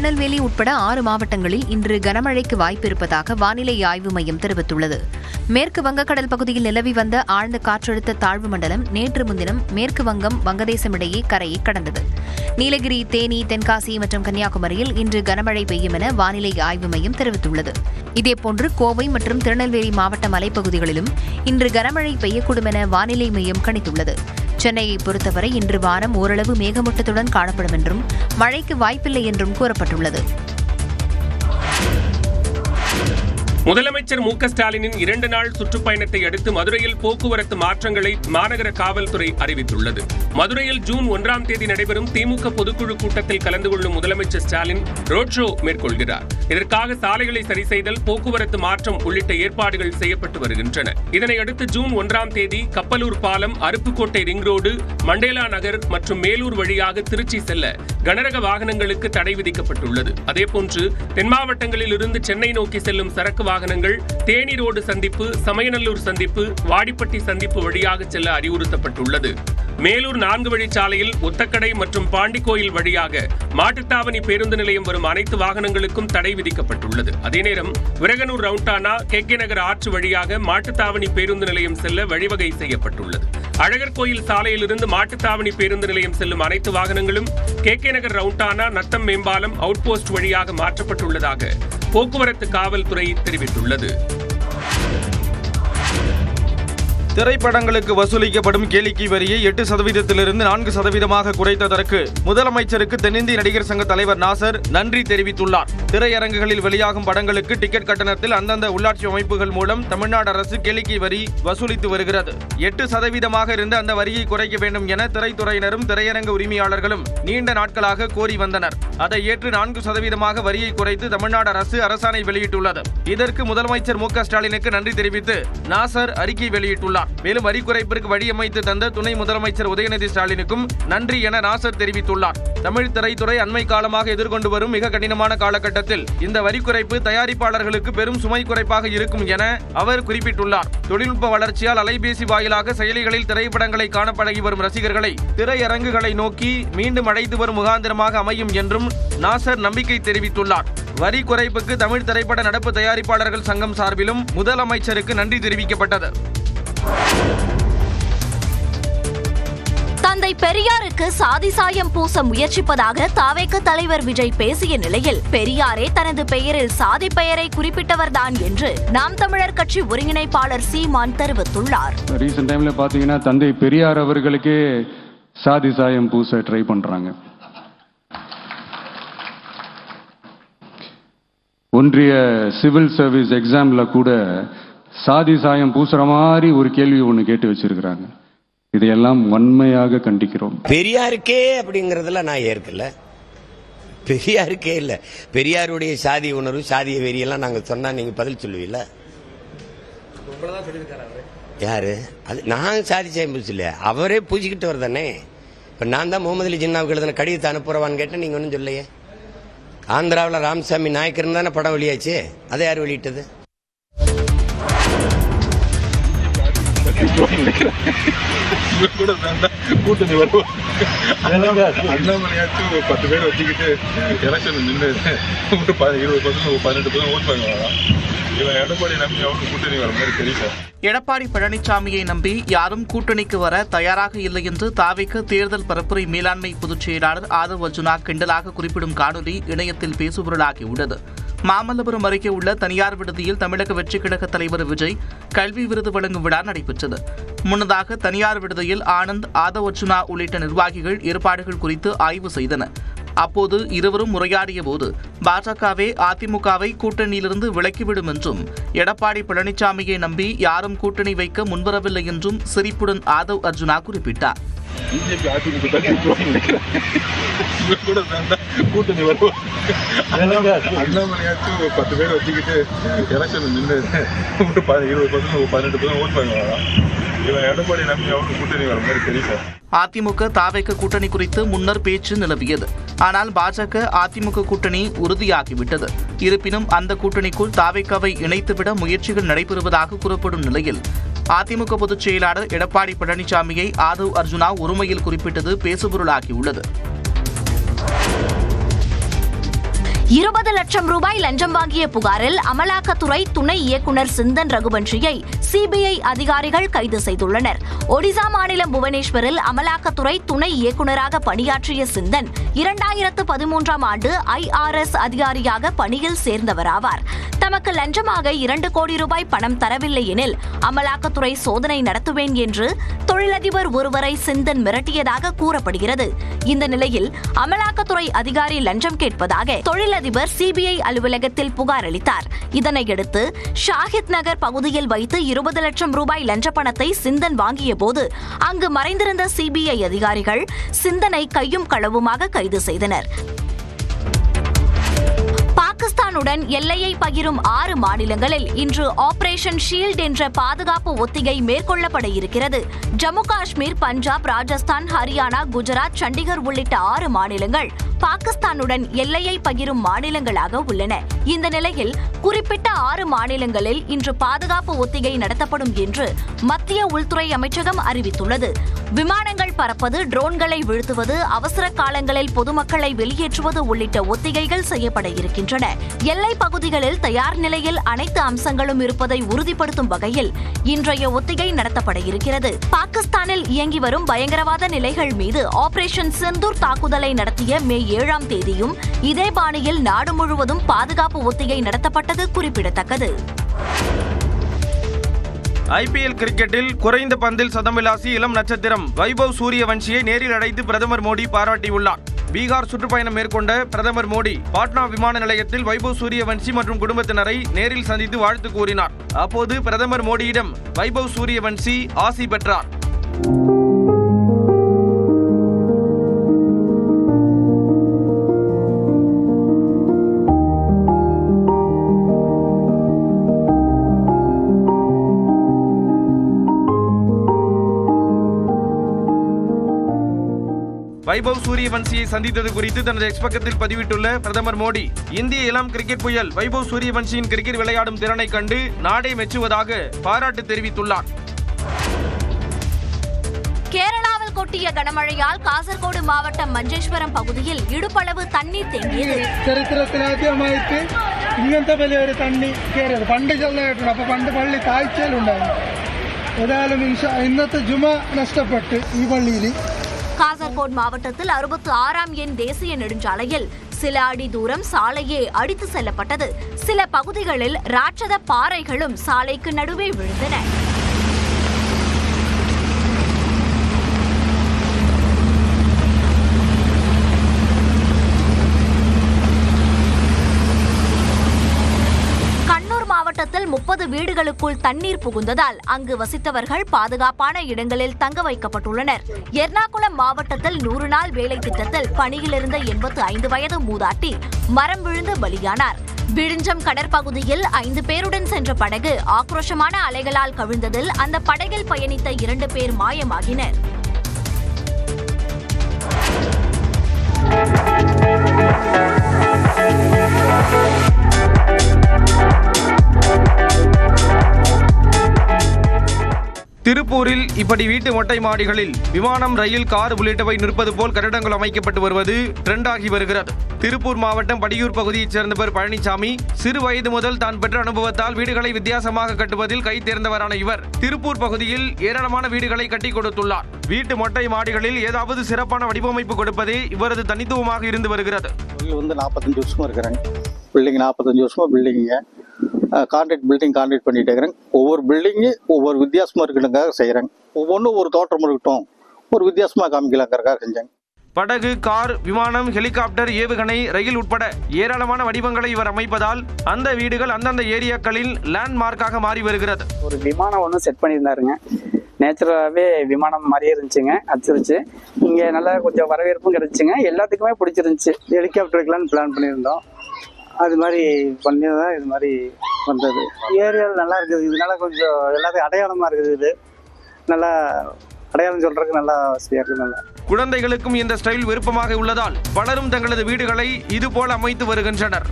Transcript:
திருநெல்வேலி உட்பட 6 மாவட்டங்களில் இன்று கனமழைக்கு வாய்ப்பு இருப்பதாக வானிலை ஆய்வு மையம் தெரிவித்துள்ளது. மேற்கு வங்கக்கடல் பகுதியில் நிலவி வந்த ஆழ்ந்த காற்றழுத்த தாழ்வு மண்டலம் நேற்று முன்தினம் மேற்கு வங்கம் வங்கதேசம் இடையே கரையை கடந்தது. நீலகிரி, தேனி, தென்காசி மற்றும் கன்னியாகுமரியில் இன்று கனமழை பெய்யும் என வானிலை ஆய்வு மையம் தெரிவித்துள்ளது. இதேபோன்று கோவை மற்றும் திருநெல்வேலி மாவட்ட மலைப்பகுதிகளிலும் இன்று கனமழை பெய்யக்கூடும் என வானிலை மையம் கணித்துள்ளது. சென்னையை பொறுத்தவரை இன்று வானம் ஓரளவு மேகமூட்டத்துடன் காணப்படும் என்றும் மழைக்கு வாய்ப்பில்லை என்றும் கூறப்பட்டுள்ளது. முதலமைச்சர் மு.க.ஸ்டாலினின் 2 நாள் சுற்றுப்பயணத்தை அடுத்து மதுரையில் போக்குவரத்து மாற்றங்களை மாநகர காவல்துறை அறிவித்துள்ளது. மதுரையில் ஜூன் 1ஆம் தேதி நடைபெறும் திமுக பொதுக்குழு கூட்டத்தில் கலந்து கொள்ளும் முதலமைச்சர் ஸ்டாலின் ரோட் ஷோ மேற்கொள்கிறார். இதற்காக சாலைகளை சரி செய்தல், போக்குவரத்து மாற்றம் உள்ளிட்ட ஏற்பாடுகள் செய்யப்பட்டு வருகின்றன. இதனையடுத்து ஜூன் 1ஆம் தேதி கப்பலூர் பாலம், அருப்புக்கோட்டை ரிங் ரோடு, மண்டேலா நகர் மற்றும் மேலூர் வழியாக திருச்சி செல்ல கனரக வாகனங்களுக்கு தடை விதிக்கப்பட்டுள்ளது. அதேபோன்று தென் மாவட்டங்களில் இருந்து சென்னை நோக்கி செல்லும் சரக்கு வாகனங்கள் தேனி ரோடு சந்திப்பு, சமயநல்லூர் சந்திப்பு, வாடிப்பட்டி சந்திப்பு வழியாக செல்ல அறிவுறுத்தப்பட்டுள்ளது. மேலூர் 4 வழிச்சாலையில் ஒத்தக்கடை மற்றும் பாண்டிக்கோயில் வழியாக மாட்டுத்தாவணி பேருந்து நிலையம் வரும் அனைத்து வாகனங்களுக்கும் தடை விதிக்கப்பட்டுள்ளது. அதேநேரம் விரகனூர் ரவுண்டானா, கே.கே. நகர் ஆற்று வழியாக மாட்டுத்தாவணி பேருந்து நிலையம் செல்ல வழிவகை செய்யப்பட்டுள்ளது. அழகர் கோயில் சாலையிலிருந்து மாட்டுத்தாவணி பேருந்து நிலையம் செல்லும் அனைத்து வாகனங்களும் கே.கே. நகர் ரவுண்டானா, நத்தம் மேம்பாலம், அவுட் போஸ்ட் வழியாக மாற்றப்பட்டுள்ளதாக போக்குவரத்து காவல்துறை தெரிவித்துள்ளது. திரைப்படங்களுக்கு வசூலிக்கப்படும் கேளிக்கை வரியை 8%லிருந்து 4% குறைத்ததற்கு முதலமைச்சருக்கு தென்னிந்திய நடிகர் சங்க தலைவர் நாசர் நன்றி தெரிவித்துள்ளார். திரையரங்குகளில் வெளியாகும் படங்களுக்கு டிக்கெட் கட்டணத்தில் அந்தந்த உள்ளாட்சி அமைப்புகள் மூலம் தமிழ்நாடு அரசு கேளிக்கை வரி வசூலித்து வருகிறது. 8% இருந்த அந்த வரியை குறைக்க வேண்டும் என திரைத்துறையினரும் திரையரங்கு உரிமையாளர்களும் நீண்ட நாட்களாக கோரி வந்தனர். அதை ஏற்று 4% வரியை குறைத்து தமிழ்நாடு அரசு அரசாணை வெளியிட்டுள்ளது. இதற்கு முதலமைச்சர் மு.க.ஸ்டாலினுக்கு நன்றி தெரிவித்து நாசர் அறிக்கை வெளியிட்டுள்ளார். மேலும் வரி குறைப்பிற்கு வழியமைத்து தந்த துணை முதலமைச்சர் உதயநிதி ஸ்டாலினுக்கும் நன்றி என நாசர் தெரிவித்துள்ளார். தமிழ் திரைத்துறை அண்மை காலமாக எதிர்கொண்டு வரும் மிக கடினமான காலகட்டத்தில் இந்த வரி குறைப்பு தயாரிப்பாளர்களுக்கு பெரும் சுமை குறைப்பாக இருக்கும் என அவர் குறிப்பிட்டுள்ளார். தொழில்நுட்ப வளர்ச்சியால் அலைபேசி வாயிலாக செயலிகளில் திரைப்படங்களை காண பழகி வரும் ரசிகர்களை திரையரங்குகளை நோக்கி மீண்டும் அழைத்து வரும் முகாந்திரமாக அமையும் என்றும் நாசர் நம்பிக்கை தெரிவித்துள்ளார். வரி குறைப்புக்கு தமிழ் திரைப்பட நடப்பு தயாரிப்பாளர்கள் சங்கம் சார்பிலும் முதலமைச்சருக்கு நன்றி தெரிவிக்கப்பட்டது. தந்தை பெரியாருக்கு சாதி சாயம் பூச முயற்சிப்பதாக தாவேக தலைவர் விஜய் பேசிய நிலையில், பெரியாரே தனது பெயரில் சாதி பெயரை குறிப்பிட்டவர்தான் என்று நாம் தமிழர் கட்சி ஒருங்கிணைப்பாளர் சீமான் தெரிவித்துள்ளார். ரீசன்ட் டைம்ல பாத்தீங்கன்னா தந்தை பெரியார் அவர்களுக்கே சாதி சாயம் பூச ட்ரை பண்றாங்க. ஒன்றிய சிவில் சர்வீஸ் எக்ஸாம்ல கூட சாதி சாயம் பூசுற மாதிரி ஒரு கேள்வி ஒன்று கேட்டு வச்சிருக்கிறாங்க. இதையெல்லாம் வன்மையாக கண்டிக்கிறோம். பெரியாருக்கே அப்படிங்கறதுல நான் ஏற்கல. பெரியாருக்கே இல்ல, பெரியாருடைய சாதி உணர்வு, சாதிய வெறியெல்லாம் நாங்க சொன்னா நீங்க பதில் சொல்லுவீல்ல? யாரு அது? நான் சாதி சாயம் பூசல, அவரே பூஜிக்கிட்டு வரதானே. இப்ப நான் தான் முகமது அலி ஜின்னாவுக்கு எழுதின கடிதத்தை அனுப்புறவான்னு கேட்டேன், நீங்க ஒன்றும் சொல்லையே. ஆந்திராவில் ராமசாமி நாயக்கர் தானே படம் வெளியாச்சு, அதை யார் வெளியிட்டது? கூட்டணி வரும் அண்ணாமலையாச்சும் 10 பேர் வச்சுக்கிட்டு எலெக்ஷன் நின்று 20% ஓட் பண்ணுவாங்க. இவன் எடப்பாடி நம்பி அவருக்கு கூட்டணி வர மாதிரி தெரியல. எடப்பாடி பழனிசாமியை நம்பி யாரும் கூட்டணிக்கு வர தயாராக இல்லை என்று தாவேக தேர்தல் பரப்புரை மேலாண்மை பொதுச் செயலாளர் ஆதவ் அர்ஜுனா கிண்டலாக குறிப்பிடும் காணொலி இணையத்தில் பேசுபொருளாகியுள்ளது. மாமல்லபுரம் அருகே உள்ள தனியார் விடுதியில் தமிழக வெற்றிக் கழக தலைவர் விஜய் கல்வி விருது வழங்கும் விழா நடைபெற்றது. முன்னதாக தனியார் விடுதியில் ஆனந்த், ஆதவ் அர்ஜுனா உள்ளிட்ட நிர்வாகிகள் ஏற்பாடுகள் குறித்து ஆய்வு செய்தனர். அப்போது இருவரும் உரையாடிய போது பாஜகவே அதிமுகவை கூட்டணியிலிருந்து விலக்கிவிடும் என்றும், எடப்பாடி பழனிசாமியை நம்பி யாரும் கூட்டணி வைக்க முன்வரவில்லை என்றும் சிரிப்புடன் ஆதவ் அர்ஜுனா குறிப்பிட்டார். பிஜேபி அதிமுக கூட கூட்டணி வரும் அண்ணாமலையாச்சும் 10 பேர் வச்சுக்கிட்டு எலெக்ஷன் நின்று 20% ஓட் பண்ணுவாங்க. இவன் எடப்பாடி நம்பி அவருக்கு கூட்டணி வர மாதிரி தெரியல. அதிமுக தாவேக கூட்டணி குறித்து முன்னர் பேச்சு நிலவியது. ஆனால் பாஜக அதிமுக கூட்டணி உறுதியாகிவிட்டது. இருப்பினும் அந்த கூட்டணிக்குள் தாவேகாவை இணைத்துவிட முயற்சிகள் நடைபெறுவதாக கூறப்படும் நிலையில் அதிமுக பொதுச் செயலாளர் எடப்பாடி பழனிசாமியை ஆதவ் அர்ஜுனா ஒருமையில் குறிப்பிட்டது பேசுபொருளாகியுள்ளது. 20 லட்சம் ரூபாய் லஞ்சம் வாங்கிய புகாரில் அமலாக்கத்துறை துணை இயக்குநர் சிந்தன் ரகுவன்ஷியை சிபிஐ அதிகாரிகள் கைது செய்துள்ளனர். ஒடிசா மாநிலம் புவனேஸ்வரில் அமலாக்கத்துறை துணை இயக்குநராக பணியாற்றிய சிந்தன் 2013ஆம் ஆண்டு IRS அதிகாரியாக பணியில் சேர்ந்தவராவார். தமக்கு லஞ்சமாக 2 கோடி ரூபாய் பணம் தரவில்லை எனில் அமலாக்கத்துறை சோதனை நடத்துவேன் என்று தொழிலதிபர் ஒருவரை சிந்தன் மிரட்டியதாக கூறப்படுகிறது. இந்த நிலையில் அமலாக்கத்துறை அதிகாரி லஞ்சம் கேட்பதாக தொழிலதிபர் சிபிஐ அலுவலகத்தில் புகார் அளித்தார். இதனையடுத்து ஷாஹித் நகர் பகுதியில் வைத்து 20 லட்சம் ரூபாய் லஞ்ச பணத்தை சிந்தன் வாங்கிய போது அங்கு மறைந்திருந்த சிபிஐ அதிகாரிகள் சிந்தனை கையும் களவுமாக கைது செய்தனர். பாகிஸ்தானுடன் எல்லையை பகிரும் 6 மாநிலங்களில் இன்று ஆபரேஷன் ஷீல்ட் என்ற பாதுகாப்பு ஒத்திகை மேற்கொள்ளப்பட இருக்கிறது. ஜம்மு காஷ்மீர், பஞ்சாப், ராஜஸ்தான், ஹரியானா, குஜராத், சண்டிகர் உள்ளிட்ட 6 மாநிலங்கள் பாகிஸ்தானுடன் எல்லையை பகிரும் மாநிலங்களாக உள்ளன. இந்த நிலையில் குறிப்பிட்ட 6 மாநிலங்களில் இன்று பாதுகாப்பு ஒத்திகை நடத்தப்படும் என்று மத்திய உள்துறை அமைச்சகம் அறிவித்துள்ளது. விமானங்கள் பறப்பது, ட்ரோன்களை வீழ்த்துவது, அவசர காலங்களில் பொதுமக்களை வெளியேற்றுவது உள்ளிட்ட ஒத்திகைகள் செய்யப்பட இருக்கின்றன. எல்லை பகுதிகளில் தயார் நிலையில் அனைத்து அம்சங்களும் இருப்பதை உறுதிப்படுத்தும் வகையில் இன்றைய ஒத்திகை நடத்தப்பட இருக்கிறது. பாகிஸ்தானில் இயங்கி வரும் பயங்கரவாத நிலைகள் மீது ஆபரேஷன் சிந்தூர் தாக்குதலை நடத்திய மே 7ஆம் தேதியும் இதே பாணியில் நாடு முழுவதும் பாதுகாப்பு ஒத்திகை நடத்தப்பட்டது குறிப்பிடத்தக்கது. IPL கிரிக்கெட்டில் குறைந்த பந்தில் சதம் விளாசி இளம் நட்சத்திரம் வைபவ் சூரியவன்ஷியை நேரில் அழைத்து பிரதமர் மோடி பாராட்டியுள்ளார். பீகார் சுற்றுப்பயணம் மேற்கொண்ட பிரதமர் மோடி பாட்னா விமான நிலையத்தில் வைபவ் சூரியவன்ஷி மற்றும் குடும்பத்தினரை நேரில் சந்தித்து வாழ்த்து கூறினார். அப்போது பிரதமர் மோடியிடம் வைபவ் சூரியவன்ஷி ஆசி பெற்றார். வைபவ் சூரியவன்ஷியை சந்தித்தது குறித்து தனது எக்ஸ் பக்கத்தில் பதிவிட்டுள்ள பிரதமர் மோடி, இந்திய இளம் கிரிக்கெட் புயல் வைபவ் சூரியவன்ஷியின் கிரிக்கெட் விளையாடும் திறனை கண்டு நாடே மெச்சுவதாக பாராட்டு தெரிவித்துள்ளார். கேரளாவில் கொட்டிய கனமழையால் காசர்கோடு மாவட்டம் மஞ்சேஸ்வரம் பகுதியில் இடுப்பளவு தண்ணீர் தேங்கியது. ചരിത്രത്തിലാദ്യമായിട്ട് ഇങ്ങനത്തെ വലിയൊരു തണ്ണി കയറിയത് പണ്ട് ചെറുതായിട്ടുണ്ട്. അപ്പൊ പണ്ട് പള്ളി താഴ്ചയിലുണ്ടായിരുന്നു. ഏതായാലും ഇന്നത്തെ ജുമ നഷ്ടപ്പെട്ട് ഈ പള്ളിയിൽ. காசர்கோடு மாவட்டத்தில் 66ஆம் எண் தேசிய நெடுஞ்சாலையில் சில அடி தூரம் சாலையே அடித்து செல்லப்பட்டது. சில பகுதிகளில் ராட்சத பாறைகளும் சாலைக்கு நடுவே விழுந்தன. மாவட்டத்தில் 30 வீடுகளுக்குள் தண்ணீர் புகுந்ததால் அங்கு வசித்தவர்கள் பாதுகாப்பான இடங்களில் தங்க வைக்கப்பட்டுள்ளனர். எர்ணாகுளம் மாவட்டத்தில் 100 நாள் வேலை திட்டத்தில் பணியிலிருந்த 85 வயது மூதாட்டி மரம் விழுந்து பலியானார். விழிஞ்சம் கடற்பகுதியில் 5 பேருடன் சென்ற படகு ஆக்ரோஷமான அலைகளால் கவிழ்ந்ததில் அந்த படகில் பயணித்த 2 பேர் மாயமாகினர். திருப்பூரில் இப்படி வீட்டு மொட்டை மாடிகளில் விமானம், ரயில், கார் உள்ளிட்டவை நிற்பது போல் கட்டடங்கள் அமைக்கப்பட்டு வருவது ட்ரெண்ட் ஆகி வருகிறது. திருப்பூர் மாவட்டம் படியூர் பகுதியைச் சேர்ந்தவர் பழனிசாமி சிறு வயது முதல் தான் பெற்ற அனுபவத்தால் வீடுகளை வித்தியாசமாக கட்டுவதில் கை தேர்ந்தவரான இவர் திருப்பூர் பகுதியில் ஏராளமான வீடுகளை கட்டி கொடுத்துள்ளார். வீட்டு மொட்டை மாடிகளில் ஏதாவது சிறப்பான வடிவமைப்பு கொடுப்பதே இவரது தனித்துவமாக இருந்து வருகிறது. 45 வருஷமா இருக்கிறாங்க. பில்டிங் 45 வருஷமா பில்டிங்க கான்ட்ராக்ட் பண்ணிட்டு இருக்கிறேன். ஒவ்வொரு பில்டிங்கு ஒவ்வொரு வித்தியாசமா இருக்கணுங்காக செய்யறாங்க. ஒவ்வொன்றும் ஒரு தோற்றம் இருக்கட்டும், ஒரு வித்தியாசமா காமிக்கலாங்கிறக்காக செஞ்சாங்க. படகு, கார், விமானம், ஹெலிகாப்டர், ஏவுகணை, ரயில் உட்பட ஏராளமான வடிவங்களை இவர் அமைப்பதால் அந்த வீடுகள் அந்தந்த ஏரியாக்களில் லேண்ட்மார்க்காக மாறி வருகிறது. ஒரு விமானம் ஒன்று செட் பண்ணியிருந்தாருங்க. நேச்சுரலாகவே விமானம் மாதிரியே இருந்துச்சுங்க. அச்சிருச்சு. இங்கே நல்லா கொஞ்சம் வரவேற்பும் கிடைச்சுங்க. எல்லாத்துக்குமே பிடிச்சிருந்துச்சு. ஹெலிகாப்டருக்கெல்லாம் பிளான் பண்ணியிருந்தோம். அது மாதிரி பண்ணி தான் இது மாதிரி வந்தது. ஏரியாவில் நல்லா இருக்குது. இதனால கொஞ்சம் எல்லாத்துக்கும் அடையாளமாக இருக்குது. இது நல்லா அடையாளம் சொல்றதுக்கு நல்லா வசதியாக இருக்குது. நல்லா குழந்தைகளுக்கும் இந்த ஸ்டைல் விருப்பமாக உள்ளதால் பலரும் தங்களது வீடுகளை இது போல அமைத்து வருகின்றனர்.